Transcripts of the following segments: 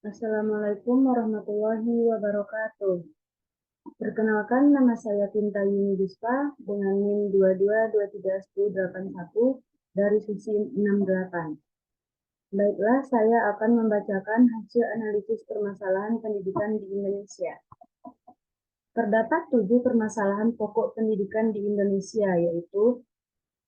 Assalamualaikum warahmatullahi wabarakatuh. Perkenalkan, nama saya Tinta Yuni Duspa dengan NIM 22231081 dari sisi 68. Baiklah, saya akan membacakan hasil analisis permasalahan pendidikan di Indonesia. Terdapat 7 permasalahan pokok pendidikan di Indonesia, yaitu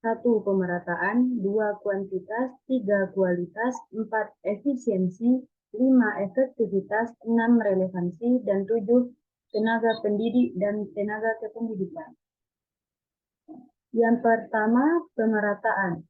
1. Pemerataan, 2. Kuantitas, 3. Kualitas, 4. Efisiensi, 5. Efektivitas, 6. Relevansi, dan 7. Tenaga pendidik dan tenaga kependidikan. Yang pertama, pemerataan.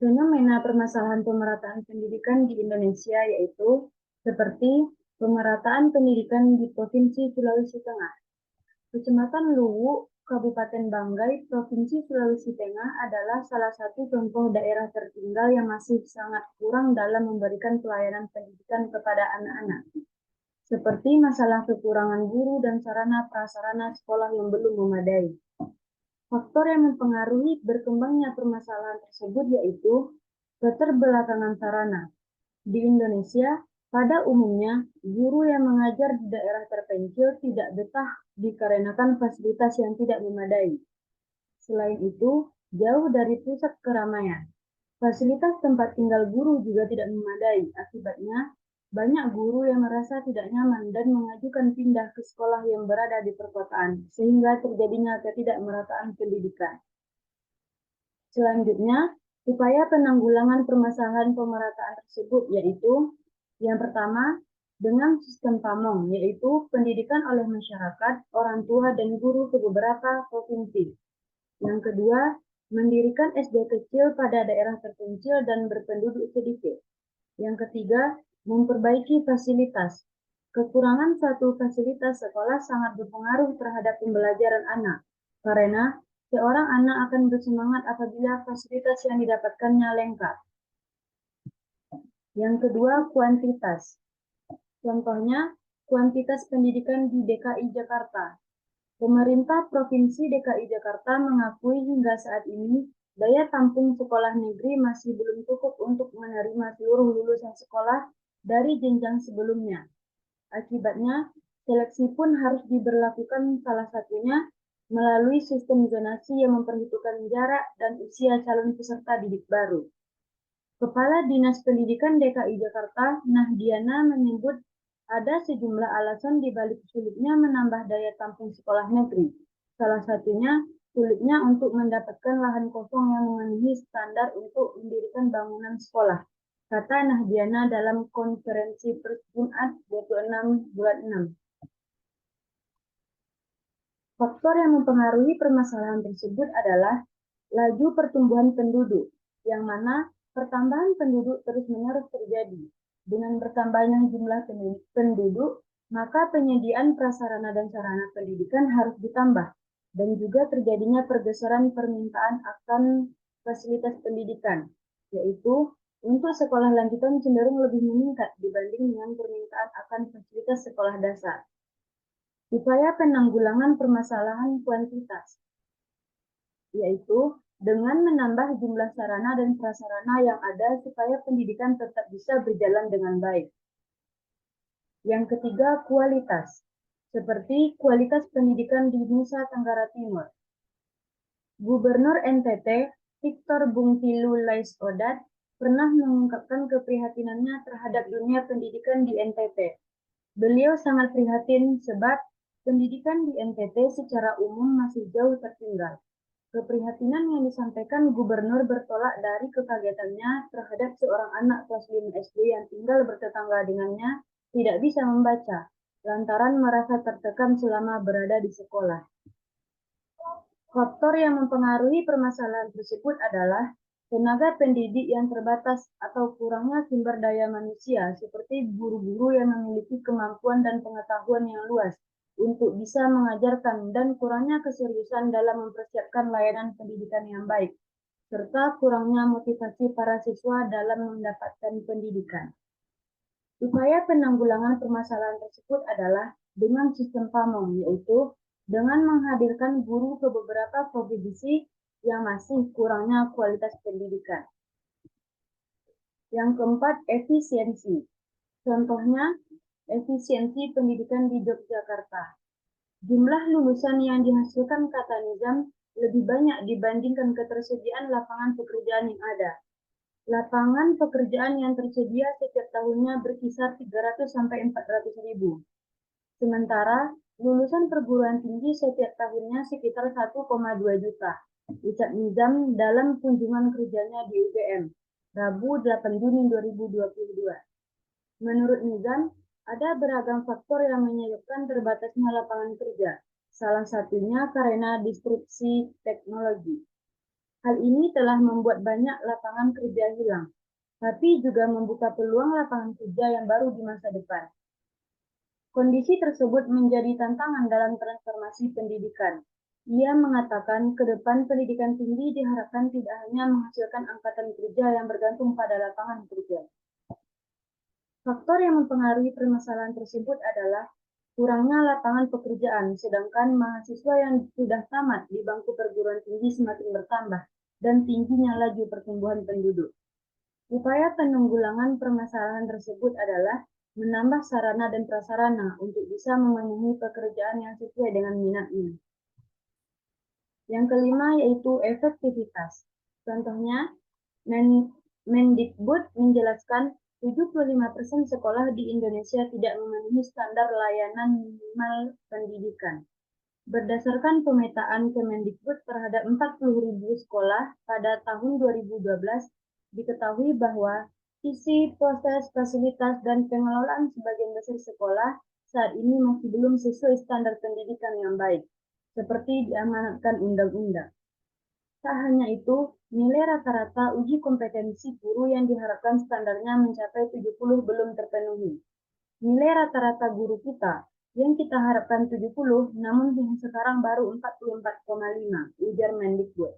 Fenomena permasalahan pemerataan pendidikan di Indonesia yaitu seperti pemerataan pendidikan di Provinsi Sulawesi Tengah. Kecamatan Luwu, Kabupaten Banggai, Provinsi Sulawesi Tengah adalah salah satu contoh daerah tertinggal yang masih sangat kurang dalam memberikan pelayanan pendidikan kepada anak-anak, seperti masalah kekurangan guru dan sarana prasarana sekolah yang belum memadai. Faktor yang mempengaruhi berkembangnya permasalahan tersebut yaitu keterbelakangan sarana. Di Indonesia, pada umumnya, guru yang mengajar di daerah terpencil tidak betah dikarenakan fasilitas yang tidak memadai. Selain itu, jauh dari pusat keramaian. Fasilitas tempat tinggal guru juga tidak memadai. Akibatnya, banyak guru yang merasa tidak nyaman dan mengajukan pindah ke sekolah yang berada di perkotaan, sehingga terjadinya ketidakmerataan pendidikan. Selanjutnya, upaya penanggulangan permasalahan pemerataan tersebut yaitu yang pertama, dengan sistem PAMONG, yaitu pendidikan oleh masyarakat, orang tua, dan guru ke beberapa provinsi. Yang kedua, mendirikan SD kecil pada daerah terpencil dan berpenduduk sedikit. Yang ketiga, memperbaiki fasilitas. Kekurangan suatu fasilitas sekolah sangat berpengaruh terhadap pembelajaran anak, karena seorang anak akan bersemangat apabila fasilitas yang didapatkannya lengkap. Yang kedua, kuantitas. Contohnya, kuantitas pendidikan di DKI Jakarta. Pemerintah Provinsi DKI Jakarta mengakui hingga saat ini daya tampung sekolah negeri masih belum cukup untuk menerima seluruh lulusan sekolah dari jenjang sebelumnya. Akibatnya, seleksi pun harus diberlakukan, salah satunya melalui sistem zonasi yang memperhitungkan jarak dan usia calon peserta didik baru. Kepala Dinas Pendidikan DKI Jakarta, Nahdiana, menyebut ada sejumlah alasan di balik sulitnya menambah daya tampung sekolah negeri. Salah satunya, sulitnya untuk mendapatkan lahan kosong yang memenuhi standar untuk mendirikan bangunan sekolah, kata Nahdiana dalam konferensi pers Jumat 26/6. Faktor yang mempengaruhi permasalahan tersebut adalah laju pertumbuhan penduduk, yang mana pertambahan penduduk terus-menerus terjadi. Dengan bertambahnya jumlah penduduk, maka penyediaan prasarana dan sarana pendidikan harus ditambah, dan juga terjadinya pergeseran permintaan akan fasilitas pendidikan, yaitu untuk sekolah lanjutan cenderung lebih meningkat dibanding dengan permintaan akan fasilitas sekolah dasar. Upaya penanggulangan permasalahan kuantitas, yaitu dengan menambah jumlah sarana dan prasarana yang ada supaya pendidikan tetap bisa berjalan dengan baik. Yang ketiga, kualitas, seperti kualitas pendidikan di Nusa Tenggara Timur. Gubernur NTT, Victor Bungtilu Laiskodat, pernah mengungkapkan keprihatinannya terhadap dunia pendidikan di NTT. Beliau sangat prihatin sebab pendidikan di NTT secara umum masih jauh tertinggal. Keprihatinan yang disampaikan gubernur bertolak dari kekagetannya terhadap seorang anak kelas 5 SD yang tinggal bertetangga dengannya tidak bisa membaca, lantaran merasa tertekan selama berada di sekolah. Faktor yang mempengaruhi permasalahan tersebut adalah tenaga pendidik yang terbatas atau kurangnya sumber daya manusia, seperti guru-guru yang memiliki kemampuan dan pengetahuan yang luas untuk bisa mengajarkan dan kurangnya keseriusan dalam mempersiapkan layanan pendidikan yang baik, serta kurangnya motivasi para siswa dalam mendapatkan pendidikan. Upaya penanggulangan permasalahan tersebut adalah dengan sistem PAMONG, yaitu dengan menghadirkan guru ke beberapa provinsi yang masih kurangnya kualitas pendidikan. Yang keempat, efisiensi. Contohnya, efisiensi pendidikan di Yogyakarta. Jumlah lulusan yang dihasilkan kata Nizam lebih banyak dibandingkan ketersediaan lapangan pekerjaan yang ada. Lapangan pekerjaan yang tersedia setiap tahunnya berkisar 300 sampai 400 ribu. Sementara, lulusan perguruan tinggi setiap tahunnya sekitar 1,2 juta. Ucap Nizam dalam kunjungan kerjanya di UGM, Rabu 8 Juni 2022. Menurut Nizam, ada beragam faktor yang menyebabkan terbatasnya lapangan kerja, salah satunya karena disrupsi teknologi. Hal ini telah membuat banyak lapangan kerja hilang, tapi juga membuka peluang lapangan kerja yang baru di masa depan. Kondisi tersebut menjadi tantangan dalam transformasi pendidikan. Ia mengatakan ke depan pendidikan tinggi diharapkan tidak hanya menghasilkan angkatan kerja yang bergantung pada lapangan kerja. Faktor yang mempengaruhi permasalahan tersebut adalah kurangnya lapangan pekerjaan, sedangkan mahasiswa yang sudah tamat di bangku perguruan tinggi semakin bertambah dan tingginya laju pertumbuhan penduduk. Upaya penanggulangan permasalahan tersebut adalah menambah sarana dan prasarana untuk bisa memenuhi pekerjaan yang sesuai dengan minatnya. Yang kelima yaitu efektivitas. Contohnya, Mendikbud menjelaskan 75% sekolah di Indonesia tidak memenuhi standar layanan minimal pendidikan. Berdasarkan pemetaan Kemendikbud terhadap 40.000 sekolah pada tahun 2012, diketahui bahwa isi, proses, fasilitas, dan pengelolaan sebagian besar sekolah saat ini masih belum sesuai standar pendidikan yang baik, seperti diamanatkan undang-undang. Tak hanya itu, nilai rata-rata uji kompetensi guru yang diharapkan standarnya mencapai 70 belum terpenuhi. Nilai rata-rata guru kita yang kita harapkan 70, namun sekarang baru 44,5, ujar Mendikbud.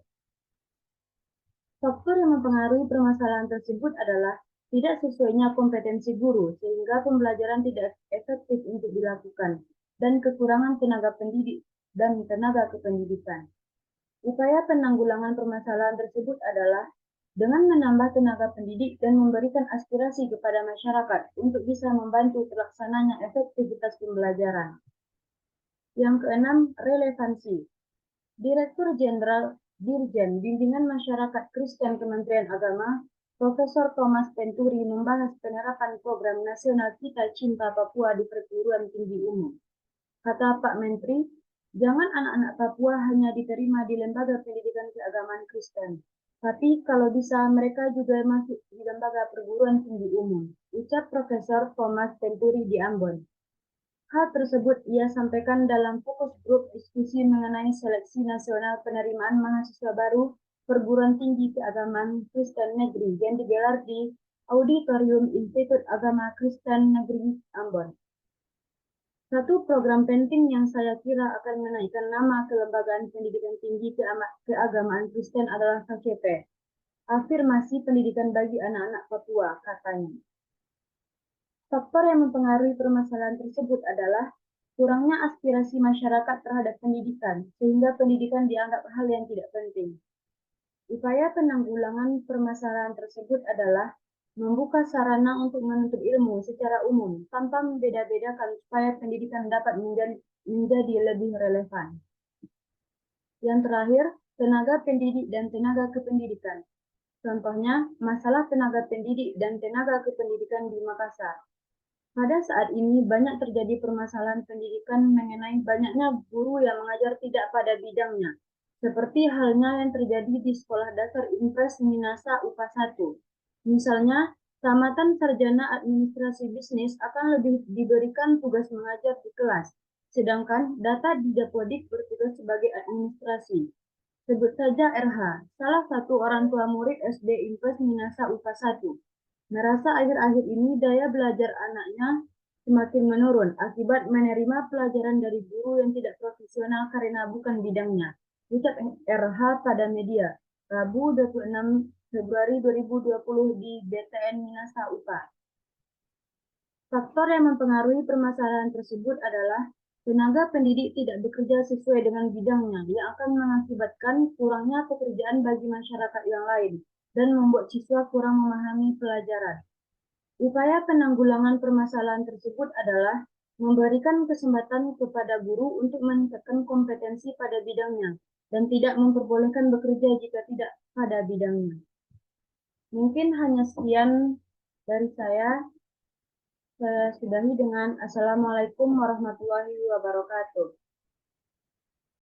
Faktor yang mempengaruhi permasalahan tersebut adalah tidak sesuainya kompetensi guru, sehingga pembelajaran tidak efektif untuk dilakukan, dan kekurangan tenaga pendidik dan tenaga kependidikan. Upaya penanggulangan permasalahan tersebut adalah dengan menambah tenaga pendidik dan memberikan aspirasi kepada masyarakat untuk bisa membantu terlaksananya efektivitas pembelajaran. Yang keenam, relevansi. Direktur Jenderal Dirjen Bimbingan Masyarakat Kristen Kementerian Agama, Profesor Thomas Penturi membahas penerapan program nasional Kita Cinta Papua di perguruan tinggi umum. Kata Pak Menteri, jangan anak-anak Papua hanya diterima di lembaga pendidikan keagamaan Kristen, tapi kalau bisa mereka juga masuk di lembaga perguruan tinggi umum, ucap Profesor Thomas Penturi di Ambon. Hal tersebut ia sampaikan dalam fokus grup diskusi mengenai seleksi nasional penerimaan mahasiswa baru perguruan tinggi keagamaan Kristen Negeri yang digelar di Auditorium Institut Agama Kristen Negeri Ambon. Satu program penting yang saya kira akan menaikkan nama Kelembagaan Pendidikan Tinggi Keagamaan Kristen adalah KCP, Afirmasi Pendidikan bagi Anak-anak Papua, katanya. Faktor yang mempengaruhi permasalahan tersebut adalah kurangnya aspirasi masyarakat terhadap pendidikan, sehingga pendidikan dianggap hal yang tidak penting. Upaya penanggulangan permasalahan tersebut adalah membuka sarana untuk menuntut ilmu secara umum tanpa membeda-bedakan supaya pendidikan dapat menjadi lebih relevan. Yang terakhir, tenaga pendidik dan tenaga kependidikan. Contohnya, masalah tenaga pendidik dan tenaga kependidikan di Makassar. Pada saat ini banyak terjadi permasalahan pendidikan mengenai banyaknya guru yang mengajar tidak pada bidangnya, seperti halnya yang terjadi di Sekolah Dasar Impres Minasa UPA 1. Misalnya, tamatan sarjana administrasi bisnis akan lebih diberikan tugas mengajar di kelas, sedangkan data di Dapodik bertugas sebagai administrasi. Sebut saja RH, salah satu orang tua murid SD Impres Minasa UPA 1. Merasa akhir-akhir ini daya belajar anaknya semakin menurun akibat menerima pelajaran dari guru yang tidak profesional karena bukan bidangnya, ucap RH pada media, Rabu 26 Februari 2020 di BTN Minasa UPA. Faktor yang mempengaruhi permasalahan tersebut adalah tenaga pendidik tidak bekerja sesuai dengan bidangnya yang akan mengakibatkan kurangnya pekerjaan bagi masyarakat yang lain dan membuat siswa kurang memahami pelajaran. Upaya penanggulangan permasalahan tersebut adalah memberikan kesempatan kepada guru untuk meningkatkan kompetensi pada bidangnya dan tidak memperbolehkan bekerja jika tidak pada bidangnya. Mungkin hanya sekian dari saya. Saya sudahi dengan Assalamualaikum warahmatullahi wabarakatuh.